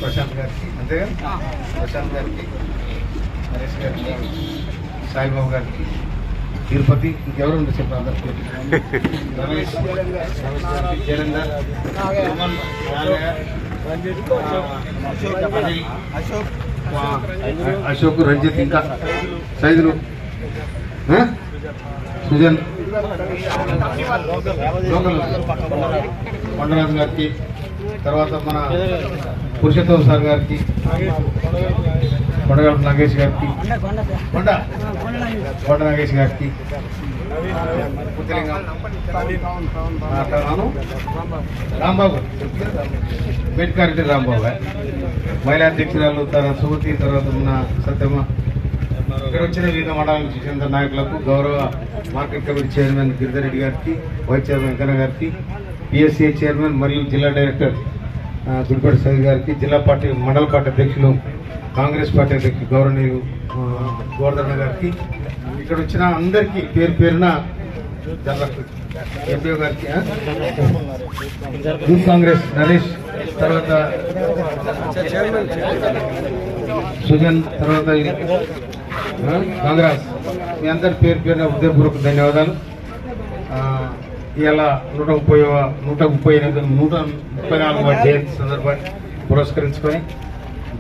ప్రశాంత్ గారికి అంతేగా, ప్రశాంత్ గారికి, నరేష్ గారికి, సాయిబాబు గారికి, తిరుపతి, ఇంకెవరు ఉంది చెప్పండి అందరికీ, రమేష్, జలంధర్, అశోక్, రంజిత్, ఇంకా సైదులు, సుజన్, కొండరాజు గారికి, తర్వాత మన పురుషోత్తమ సార్ గారికి, కొండగడ నాగేష్ గారికి, కొండ నాగేష్ గారికి, రాంబాబు, బెడ్కారెడ్డి రాంబాబు మహిళా అధ్యక్షురాలు తర్వాత సుమతి, తర్వాత మన సత్యమ్మ, ఇక్కడ వచ్చిన వివిధ మండలాలకు చెందిన నాయకులకు, గౌరవ market committee chairman Giridhar Reddy గారికి, వైస్ చైర్మన్ వెంకన్న గారికి, పిఎస్సిఐ చైర్మన్ మరియు జిల్లా డైరెక్టర్ గుడిపేట సైద్ గారికి, జిల్లా పార్టీ మండల పార్టీ అధ్యక్షులు కాంగ్రెస్ పార్టీ అధ్యక్షులు గౌరవనీయులు గోవర్ధన గారికి, ఇక్కడ వచ్చిన అందరికీ పేరు పేరున ఎంపీఓ గారికి, యూత్ కాంగ్రెస్ నరేష్, తర్వాత సుజన్, తర్వాత కాంగ్రెస్, మీ అందరి పేరు పేరున హృదయపూర్వక ధన్యవాదాలు. ఇలా 134వ జయంతి సందర్భాన్ని పురస్కరించుకొని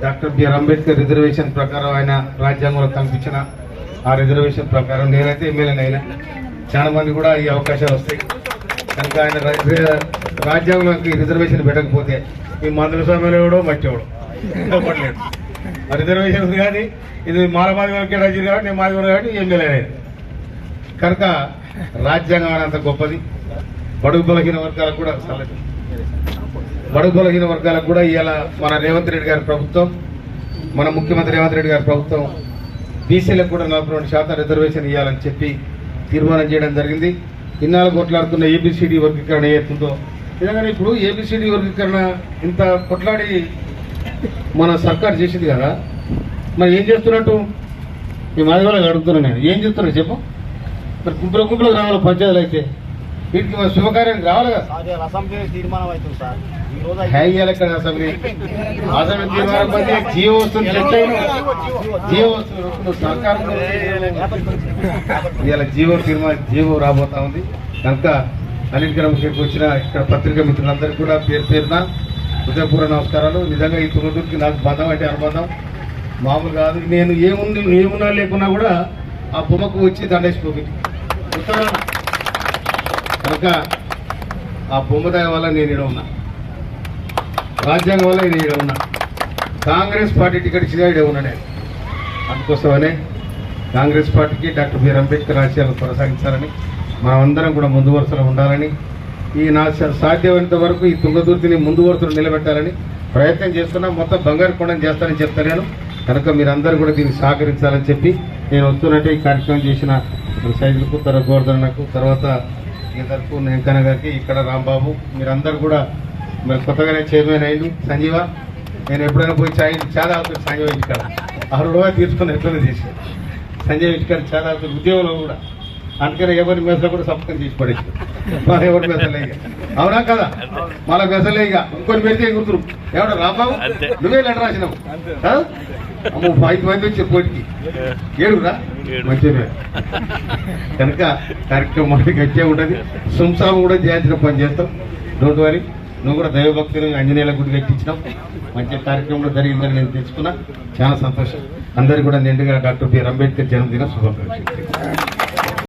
డాక్టర్ బిఆర్ అంబేద్కర్ రిజర్వేషన్ ప్రకారం ఆయన రాజ్యాంగంలో కల్పించిన ఆ రిజర్వేషన్ ప్రకారం నేనైతే ఎమ్మెల్యేనైనా చాలా మంది కూడా ఈ అవకాశాలు వస్తాయి కనుక ఆయన రాజ్యాంగంలోకి రిజర్వేషన్ పెట్టకపోతే ఈ మందుల స్వామిలో ఎవడో మట్టి ఎవడో పడలేదు. రిజర్వేషన్ ఉంది కానీ ఇది మాలమాది కేటాయించింది కాబట్టి నేను మాది కాబట్టి ఎమ్మెల్యే కనుక రాజ్యాంగం అంత గొప్పది. బడుగు బలహీన వర్గాలకు కూడా ఇవాళ మన రేవంత్ రెడ్డి గారి ప్రభుత్వం, మన ముఖ్యమంత్రి రేవంత్ రెడ్డి గారి ప్రభుత్వం బీసీలకు కూడా 42% రిజర్వేషన్ ఇవ్వాలని చెప్పి తీర్మానం చేయడం జరిగింది. ఇన్నాళ్ళు కొట్లాడుతున్న ఏబిసిడి వర్గీకరణ ఏతుందో నిజంగానే ఇప్పుడు ఏబిసిడి వర్గీకరణ ఇంత కొట్లాడి మన సర్కార్ చేసింది కదా, మరి ఏం చేస్తున్నట్టు ఈ మాది వాళ్ళకి అడుగుతున్నాను నేను, ఏం చేస్తున్నా చెప్పు. మరి గుంపులకు రావాలి పంచాయతీలు అయితే వీటికి మన శుభకార్యానికి రావాలి కదా. అసెంబ్లీ తీర్మానం అవుతుంది సార్, ఇక్కడ అసెంబ్లీ తీర్మానం పడి జియో వస్తుంది, జియో వస్తుంది సర్కార్ ఇవాళ జీవో రాబోతా ఉంది కనుక అన్నిటికీ వచ్చిన ఇక్కడ పత్రికా మిత్రులందరికీ కూడా పేరు పేరున హృదయపూర్వ నమస్కారాలు. నిజంగా ఈ తుంగతుర్తికి నాకు బంధం అంటే అనుబంధం మామూలు కాదు. నేను ఏమున్నా లేకున్నా కూడా ఆ బొమ్మకు వచ్చి దండేసిపోతుంది ఉత్తరాన కనుక ఆ బొమ్మదాయ వల్ల నేను ఇక్కడ ఉన్నా, రాజ్యాంగం వల్ల నేను ఇక్కడ ఉన్నా, కాంగ్రెస్ పార్టీ టికెట్ ఇచ్చినా ఇక్కడ ఉన్నా నేను. అందుకోసమనే కాంగ్రెస్ పార్టీకి డాక్టర్ బిఆర్ అంబేద్కర్ ఆశయాలను కొనసాగించాలని, మనమందరం కూడా ముందు వరుసలో ఉండాలని, ఈ నా సాధ్యమైనంత వరకు ఈ తుంగతుర్తిని ముందు వరుసలో నిలబెట్టాలని ప్రయత్నం చేస్తున్నా. మొత్తం బంగారు కొండని చేస్తానని చెప్తా నేను. కనుక మీరందరూ కూడా దీన్ని సహకరించాలని చెప్పి నేను వస్తున్నట్టే ఈ కార్యక్రమం చేసిన సైదులకు, తర్వాత గోవర్ధనకు, తర్వాత ఇతరులకు, వెంకన్న గారికి, ఇక్కడ రాంబాబు, మీరందరూ కూడా మరి కొత్తగానే చైర్మన్ అయ్యిండు సంజీవ. నేను ఎప్పుడైనా పోయి చాలా అవుతుంది సంజీవ ఇంటికాడ 6 రూపాయలు తీసుకుని ఎట్లనే చేసి సంజయ్ ఇంటికాడ చాలా అవుతుంది ఉద్యోగంలో కూడా. అందుకని ఎవరి మెసలు కూడా సపకం తీసి పడేసి మన ఎవరి మెసలే ఇక, అవునా కదా, మళ్ళీ మెసలే ఇక ఇంకొని పెడితే గుర్తురు ఎవడ రాంబాబు నువ్వే లెటర్ రాసినావు 5 మంది వచ్చి పోటీకి 7రా మంచిగా కనుక కార్యక్రమం మనకి గట్టిగా ఉంటుంది. సుంసాము కూడా చేయాల్సిన పని చేస్తాం. డోంట్ వరీ, నువ్వు కూడా దైవభక్తులు ఆంజనేయుల గుడి కట్టించినావు. మంచి కార్యక్రమంలో జరిగిందని నేను తెలుసుకున్నా, చాలా సంతోషం. అందరికీ కూడా నిండుగా డాక్టర్ బిఆర్ అంబేద్కర్ జన్మదిన శుభాకాంక్షలు.